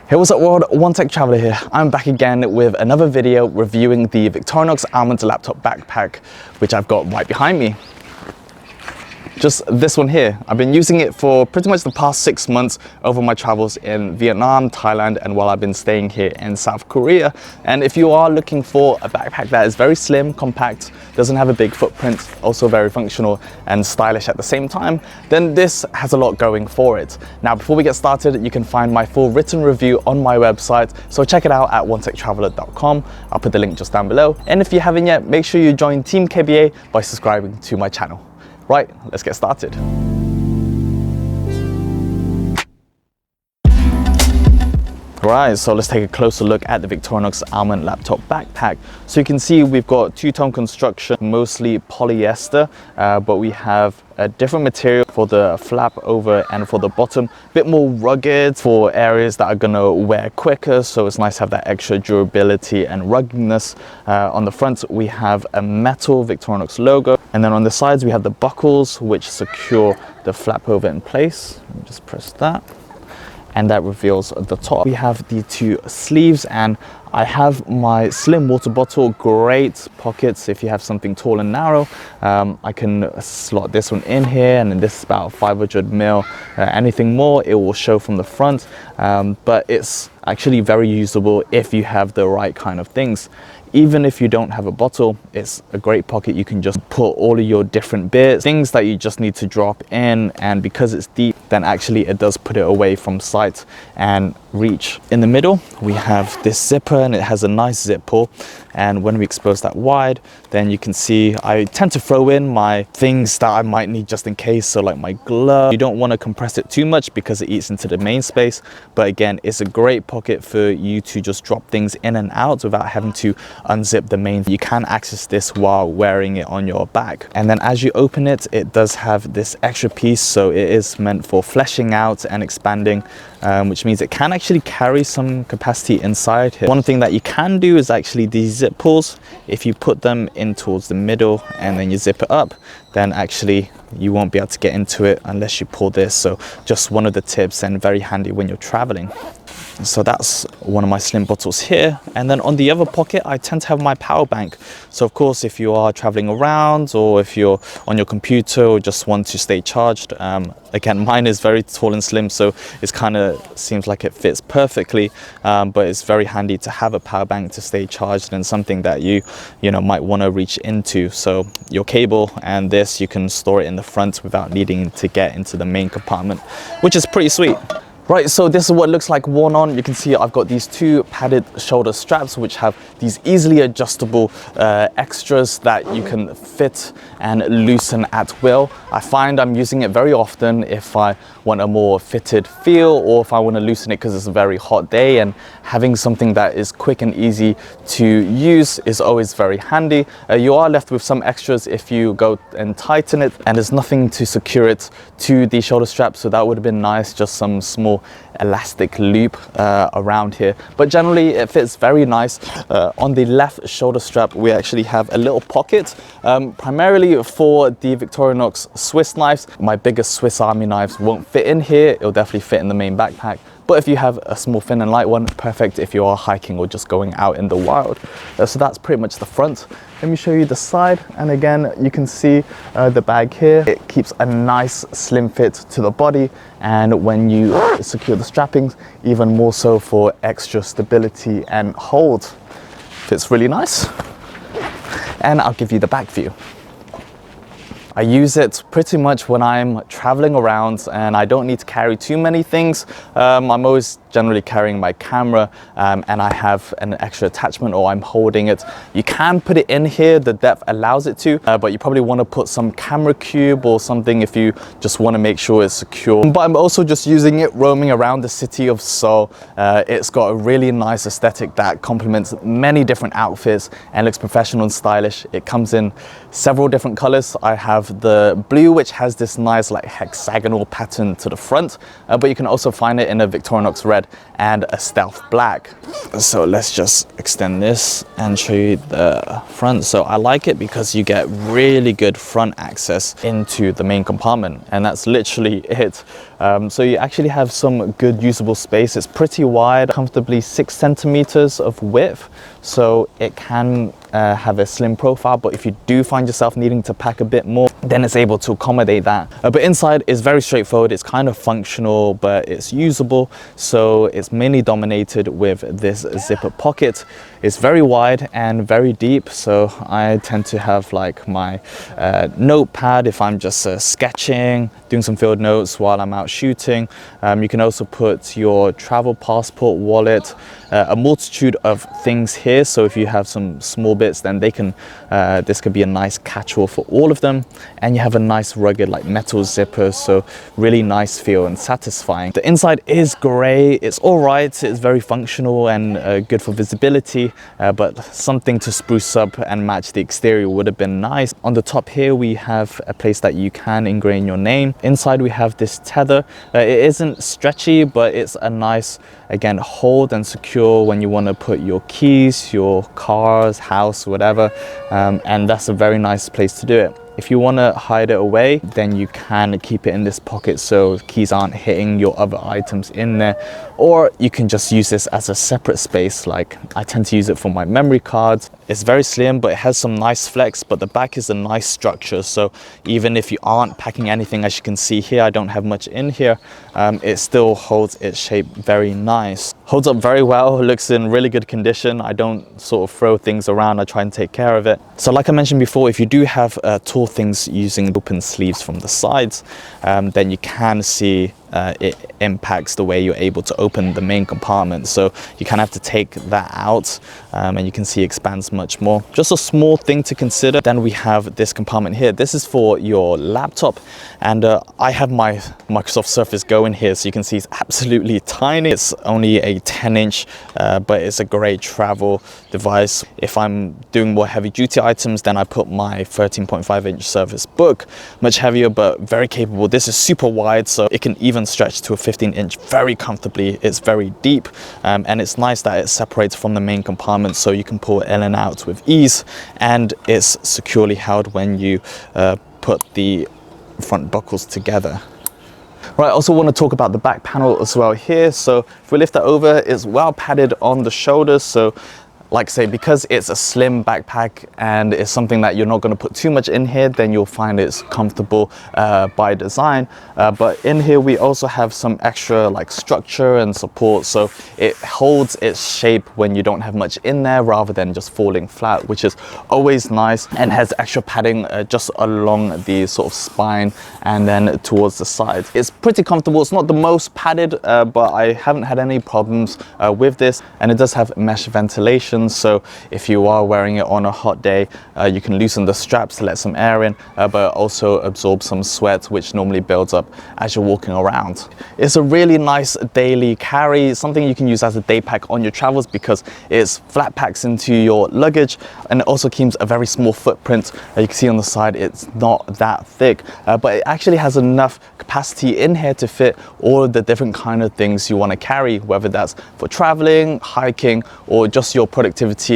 Hey, what's up world? One Tech Traveler here. I'm back again with another video reviewing the Victorinox Altmont laptop backpack, which I've got right behind me. Just this one here. I've been using it for pretty much the past 6 months over my travels in Vietnam, Thailand, and while I've been staying here in South Korea. And if you are looking for a backpack that is very slim, compact, doesn't have a big footprint, also very functional and stylish at the same time, then this has a lot going for it. Now, before we get started, you can find my full written review on my website, so check it out at onetechtraveler.com. I'll put the link just down below. And if you haven't yet, make sure you join Team KBA by subscribing to my channel. Right, let's get started. Right, so let's take a closer look at the Victorinox Altmont laptop backpack. So you can see we've got two-tone construction, mostly polyester, but we have a different material for the flap over and for the bottom, a bit more rugged for areas that are gonna wear quicker, so it's nice to have that extra durability and ruggedness. On the front we have a metal Victorinox logo, and then on the sides we have the buckles which secure the flap over in place. Let me just press that, and that reveals the top. We have the two sleeves, and I have my slim water bottle, great pockets if you have something tall and narrow. I can slot this one in here, and then this is about 500 ml. Anything more, it will show from the front, but it's actually very usable if you have the right kind of things. Even if you don't have a bottle, it's a great pocket. You can just put all of your different bits, things that you just need to drop in, and because it's deep, then actually it does put it away from sight and reach. In the middle, we have this zipper, and it has a nice zip pull, and when we expose that wide, then you can see I tend to throw in my things that I might need just in case, so like my glove. You don't want to compress it too much because it eats into the main space, but again, it's a great pocket for you to just drop things in and out without having to unzip the main. You can access this while wearing it on your back. And then as you open it, it does have this extra piece, so it is meant for fleshing out and expanding, which means it can actually carry some capacity inside here. One thing that you can do is actually these zip pulls. If you put them in towards the middle and then you zip it up, then actually you won't be able to get into it unless you pull this. So just one of the tips, and very handy when you're traveling. So that's one of my slim bottles here. And then on the other pocket, I tend to have my power bank. So of course, if you are traveling around, or if you're on your computer or just want to stay charged, again, mine is very tall and slim, so it's kind of seems like it fits perfectly, but it's very handy to have a power bank to stay charged, and something that you might want to reach into. So your cable and this, you can store it in the front without needing to get into the main compartment, which is pretty sweet. Right, so this is what it looks like worn on. You can see I've got these two padded shoulder straps which have these easily adjustable extras that you can fit and loosen at will. I find I'm using it very often if I want a more fitted feel, or if I want to loosen it because it's a very hot day, and having something that is quick and easy to use is always very handy. You are left with some extras if you go and tighten it, and there's nothing to secure it to the shoulder strap, so that would have been nice, just some small elastic loop around here, but generally it fits very nice. On the left shoulder strap we actually have a little pocket, primarily for the Victorinox Swiss knives. My biggest Swiss Army knives won't fit in here, it'll definitely fit in the main backpack, but if you have a small thin and light one, perfect if you are hiking or just going out in the wild. So that's pretty much the front. Let me show you the side, and again you can see the bag here. It keeps a nice slim fit to the body, and when you secure the strappings, even more so for extra stability and hold. Fits really nice. And I'll give you the back view. I use it pretty much when I'm traveling around and I don't need to carry too many things. I'm always generally carrying my camera, and I have an extra attachment, or I'm holding it. You can put it in here, the depth allows it to, but you probably want to put some camera cube or something if you just want to make sure it's secure. But I'm also just using it roaming around the city of Seoul. It's got a really nice aesthetic that complements many different outfits and looks professional and stylish. It comes in several different colors. I have the blue, which has this nice like hexagonal pattern to the front, but you can also find it in a Victorinox red red and a stealth black. So let's just extend this and show you the front. So I like it because you get really good front access into the main compartment, and that's literally it. So you actually have some good usable space. It's pretty wide, comfortably 6 centimeters of width, so it can have a slim profile, but if you do find yourself needing to pack a bit more, then it's able to accommodate that. But inside is very straightforward. It's kind of functional, but it's usable. So it's mainly dominated with this zipper pocket. It's very wide and very deep, so I tend to have like my notepad if I'm just sketching, doing some field notes while I'm out shooting. You can also put your travel passport, wallet, a multitude of things here. So if you have some small bits, then they can this could be a nice catch-all for all of them. And you have a nice rugged like metal zipper, so really nice feel and satisfying. The inside is gray. It's all right. It's very functional and good for visibility, but something to spruce up and match the exterior would have been nice. On the top here we have a place that you can engrain your name. Inside we have this tether. It isn't stretchy, but it's a nice, again, hold and secure when you want to put your keys, your cars, house, whatever, and that's a very nice place to do it. If you want to hide it away, then you can keep it in this pocket so keys aren't hitting your other items in there, or you can just use this as a separate space. Like I tend to use it for my memory cards. It's very slim, but it has some nice flex, but the back is a nice structure, so even if you aren't packing anything, as you can see here, I don't have much in here, it still holds its shape very nice. Holds up very well, looks in really good condition. I don't sort of throw things around, I try and take care of it. So like I mentioned before, if you do have tall things using open sleeves from the sides, then you can see it impacts the way you're able to open the main compartment. So you kind of have to take that out, and you can see it expands much more. Just a small thing to consider. Then we have this compartment here. This is for your laptop, and I have my Microsoft Surface Go in here, so you can see it's absolutely tiny. It's only a 10-inch, but it's a great travel device. If I'm doing more heavy duty items, then I put my 13.5-inch Surface Book, much heavier but very capable. This is super wide, so it can even stretch to a 15-inch very comfortably. It's very deep, and it's nice that it separates from the main compartment, so you can pull it in and out with ease, and it's securely held when you put the front buckles together. Right, I also want to talk about the back panel as well here. So if we lift that over, it's well padded on the shoulders. So like I say, because it's a slim backpack and it's something that you're not going to put too much in here, then you'll find it's comfortable by design. But in here we also have some extra like structure and support, so it holds its shape when you don't have much in there, rather than just falling flat, which is always nice, and has extra padding just along the sort of spine and then towards the sides. It's pretty comfortable. It's not the most padded, but I haven't had any problems with this, and it does have mesh ventilation. So if you are wearing it on a hot day, you can loosen the straps to let some air in, but also absorb some sweat, which normally builds up as you're walking around. It's a really nice daily carry, something you can use as a day pack on your travels, because it's flat packs into your luggage, and it also keeps a very small footprint. You can see on the side it's not that thick, but it actually has enough capacity in here to fit all of the different kind of things you want to carry, whether that's for traveling, hiking, or just your productivity,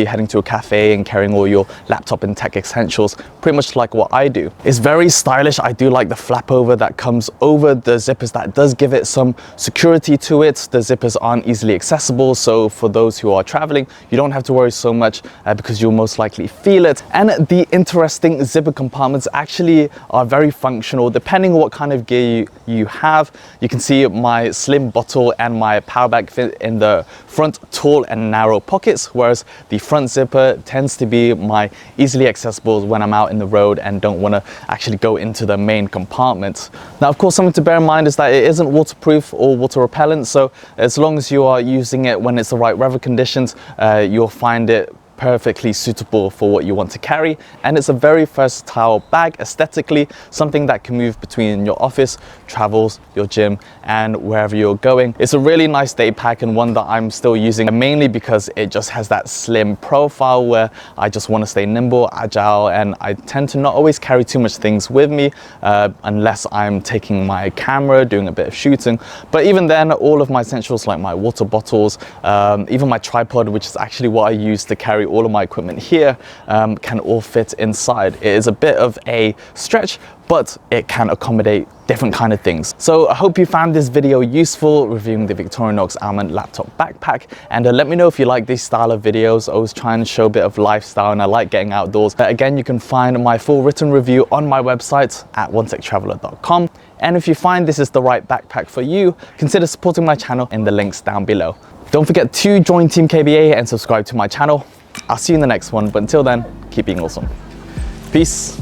heading to a cafe and carrying all your laptop and tech essentials, pretty much like what I do. It's very stylish. I do like the flap over that comes over the zippers. That does give it some security to it. The zippers aren't easily accessible, so for those who are traveling, you don't have to worry so much because you'll most likely feel it. And the interesting zipper compartments actually are very functional depending on what kind of gear you have. You can see my slim bottle and my power bag fit in the front tall and narrow pockets, whereas the front zipper tends to be my easily accessible when I'm out in the road and don't want to actually go into the main compartment. Now, of course, something to bear in mind is that it isn't waterproof or water repellent, so as long as you are using it when it's the right weather conditions, you'll find it perfectly suitable for what you want to carry, and it's a very versatile bag aesthetically, something that can move between your office, travels, your gym, and wherever you're going. It's a really nice day pack and one that I'm still using, mainly because it just has that slim profile where I just want to stay nimble, agile, and I tend to not always carry too much things with me unless I'm taking my camera, doing a bit of shooting. But even then, all of my essentials like my water bottles, even my tripod, which is actually what I use to carry all of my equipment here, can all fit inside. It is a bit of a stretch, but it can accommodate different kind of things. So I hope you found this video useful reviewing the Victorinox Altmont laptop backpack, and let me know if you like this style of videos. I always try and show a bit of lifestyle and I like getting outdoors. Again, you can find my full written review on my website at onetechtraveler.com. And if you find this is the right backpack for you, consider supporting my channel in the links down below. Don't forget to join Team KBA and subscribe to my channel. I'll see you in the next one, but until then, keep being awesome. Peace.